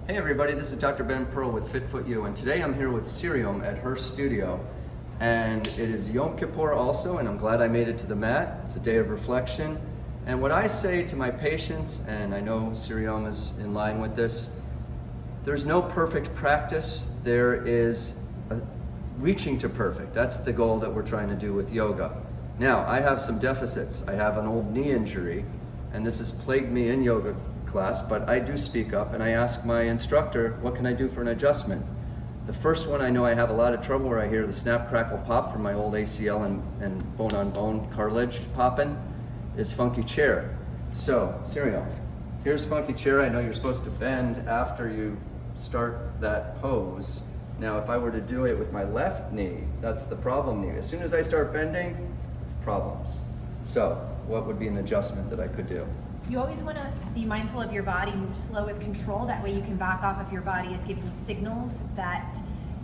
Hey everybody, this is Dr. Ben Pearl with FitFootU, and today I'm here with Siri Om at her studio. And it is Yom Kippur also, and I'm glad I made it to the mat. It's a day of reflection. And what I say to my patients, and I know Siri Om is in line with this, there's no perfect practice. There is reaching to perfect. That's the goal that we're trying to do with yoga. Now, I have some deficits. I have an old knee injury, and this has plagued me in yoga class, but I do speak up and I ask my instructor, what can I do for an adjustment? The first one I know I have a lot of trouble where I hear the snap, crackle, pop from my old ACL and bone-on-bone cartilage popping is funky chair. So, Siri Om, here's funky chair. I know you're supposed to bend after you start that pose. Now, if I were to do it with my left knee, that's the problem knee. As soon as I start bending, problems. So, what would be an adjustment that I could do? You always want to be mindful of your body, move slow with control. That way you can back off if your body is giving you signals that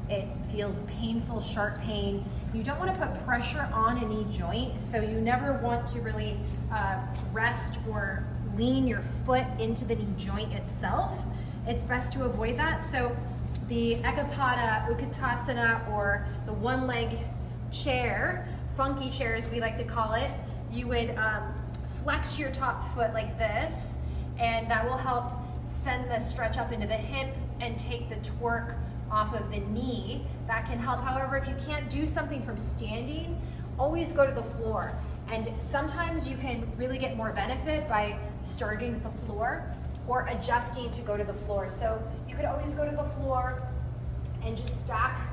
it feels painful, sharp pain. You don't want to put pressure on a knee joint, so you never want to really rest or lean your foot into the knee joint itself. It's best to avoid that. So the Ekapada, Utkatasana, or the one leg chair, funky chair as we like to call it, you would flex your top foot like this, and that will help send the stretch up into the hip and take the torque off of the knee. That can help. However, if you can't do something from standing, always go to the floor. And sometimes you can really get more benefit by starting at the floor or adjusting to go to the floor. So you could always go to the floor and just stack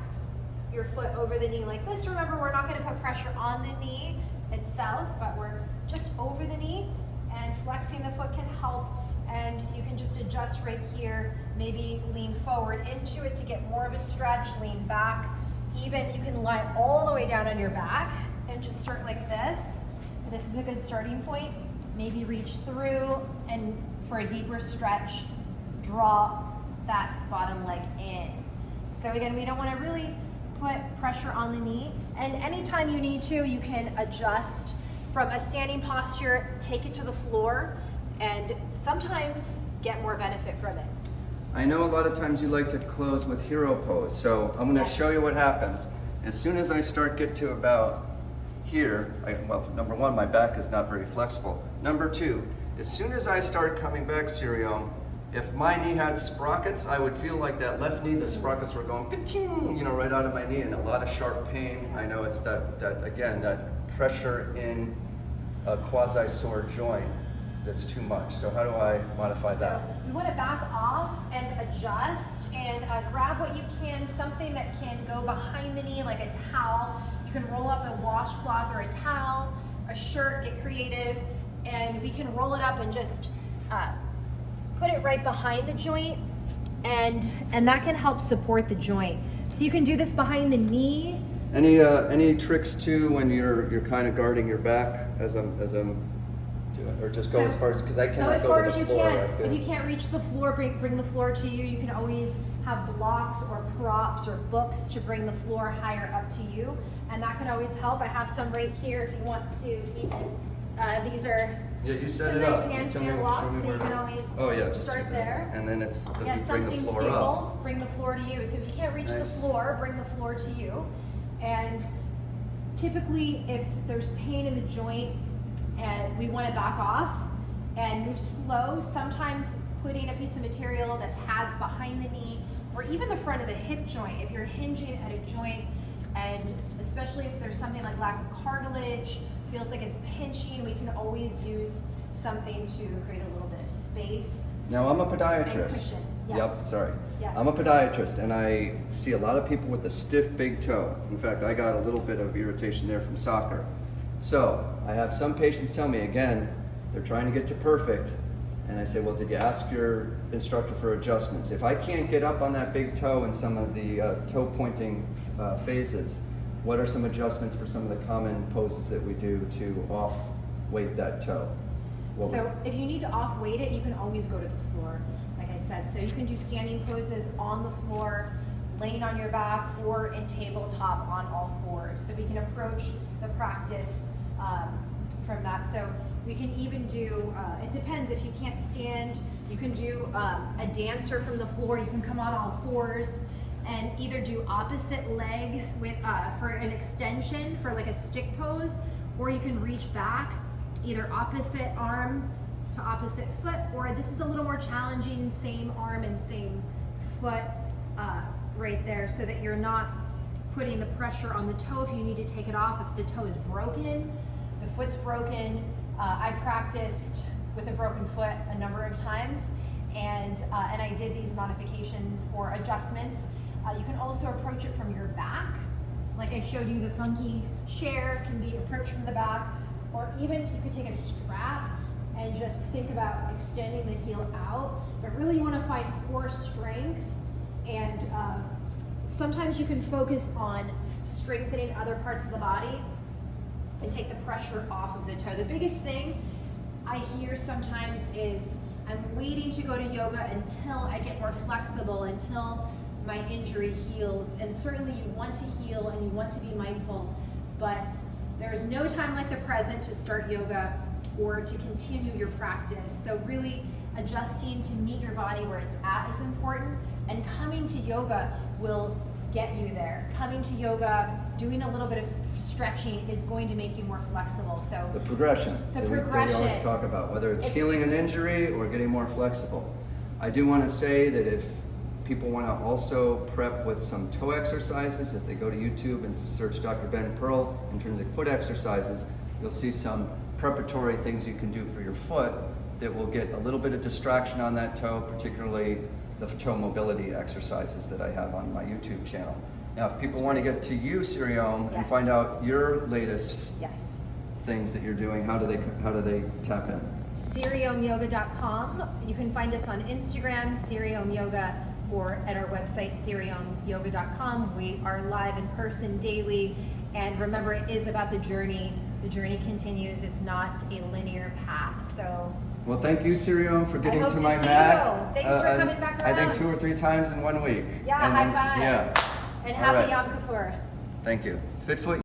your foot over the knee like this. Remember, we're not going to put pressure on the knee itself, but we're just over the knee, and flexing the foot can help. And you can just adjust right here, maybe lean forward into it to get more of a stretch, lean back. Even you can lie all the way down on your back and just start like this. This is a good starting point. Maybe reach through, and for a deeper stretch, draw that bottom leg in. So again, we don't want to really put pressure on the knee, and anytime you need to, you can adjust from a standing posture, take it to the floor, and sometimes get more benefit from it. I know a lot of times you like to close with hero pose, so I'm going to show you what happens. As soon as I start get to about here, well, number one, my back is not very flexible. Number two, as soon as I start coming back, Siri Om, if my knee had sprockets, I would feel like that left knee, the sprockets were going, you know, right out of my knee, and a lot of sharp pain. I know it's that again, that pressure in a quasi-sore joint that's too much. So how do I modify that? We want to back off and adjust and grab what you can, something that can go behind the knee, like a towel. You can roll up a washcloth or a towel, a shirt, get creative, and we can roll it up and just put it right behind the joint, and that can help support the joint. So you can do this behind the knee. Any tricks too when you're kind of guarding your back as I'm doing, or just go as far as, because I cannot go to the floor. If you can't reach the floor, bring the floor to you. You can always have blocks or props or books to bring the floor higher up to you, and that can always help. I have some right here if you want to even. These are you set some it nice up. handstand blocks, so you can always start there. And then it's bring the something floor stable, up. bring the floor to you. So if you can't reach the floor, bring the floor to you. And typically, if there's pain in the joint and we want to back off and move slow, sometimes putting a piece of material that pads behind the knee or even the front of the hip joint, if you're hinging at a joint, and especially if there's something like lack of cartilage, feels like it's pinching, we can always use something to create a little bit of space. Now, I'm a podiatrist. And cushion. Yes. Yep, sorry. Yes. I'm a podiatrist, and I see a lot of people with a stiff big toe. In fact, I got a little bit of irritation there from soccer. So I have some patients tell me, again, they're trying to get to perfect, and I say, well, did you ask your instructor for adjustments? If I can't get up on that big toe in some of the toe pointing phases, what are some adjustments for some of the common poses that we do to off-weight that toe? So if you need to off-weight it, you can always go to the floor, like I said. So you can do standing poses on the floor, laying on your back, or in tabletop on all fours. So we can approach the practice from that. So We can even do, it depends, if you can't stand, you can do a dancer from the floor. You can come on all fours and either do opposite leg with for an extension for like a stick pose, or you can reach back, either opposite arm to opposite foot, or this is a little more challenging, same arm and same foot right there, so that you're not putting the pressure on the toe if you need to take it off. If the toe is broken, the foot's broken. I practiced with a broken foot a number of times, and I did these modifications or adjustments. You can also approach it from your back. Like I showed you, the funky chair can be approached from the back, or even you could take a strap and just think about extending the heel out. But really you want to find core strength, and sometimes you can focus on strengthening other parts of the body and take the pressure off of the toe. The biggest thing I hear sometimes is, I'm waiting to go to yoga until I get more flexible, until my injury heals. And certainly you want to heal and you want to be mindful, but there is no time like the present to start yoga or to continue your practice. So really adjusting to meet your body where it's at is important, and coming to yoga will get you there. Coming to yoga, doing a little bit of stretching is going to make you more flexible. So The progression. The that progression. we always talk about, whether it's healing an injury or getting more flexible. I do want to say that if people want to also prep with some toe exercises, if they go to YouTube and search Dr. Ben Pearl, intrinsic foot exercises, you'll see some preparatory things you can do for your foot that will get a little bit of distraction on that toe, particularly the toe mobility exercises that I have on my YouTube channel. Now, if people want to get to you, Siri Om, and Yes. find out your latest yes. things that you're doing, how do they tap in? SiriOmYoga.com. You can find us on Instagram, Siri Om Yoga, or at our website, SiriOmYoga.com. We are live in person daily, and remember, it is about the journey. The journey continues. It's not a linear path. So, Well, thank you, Siri Om, for getting I hope to to my see mat. you. Thanks for coming back I think around. 2 or 3 times in 1 week. Yeah, And high then- five. Yeah. And All happy right. Yom Kippur. Thank you. Fit Foot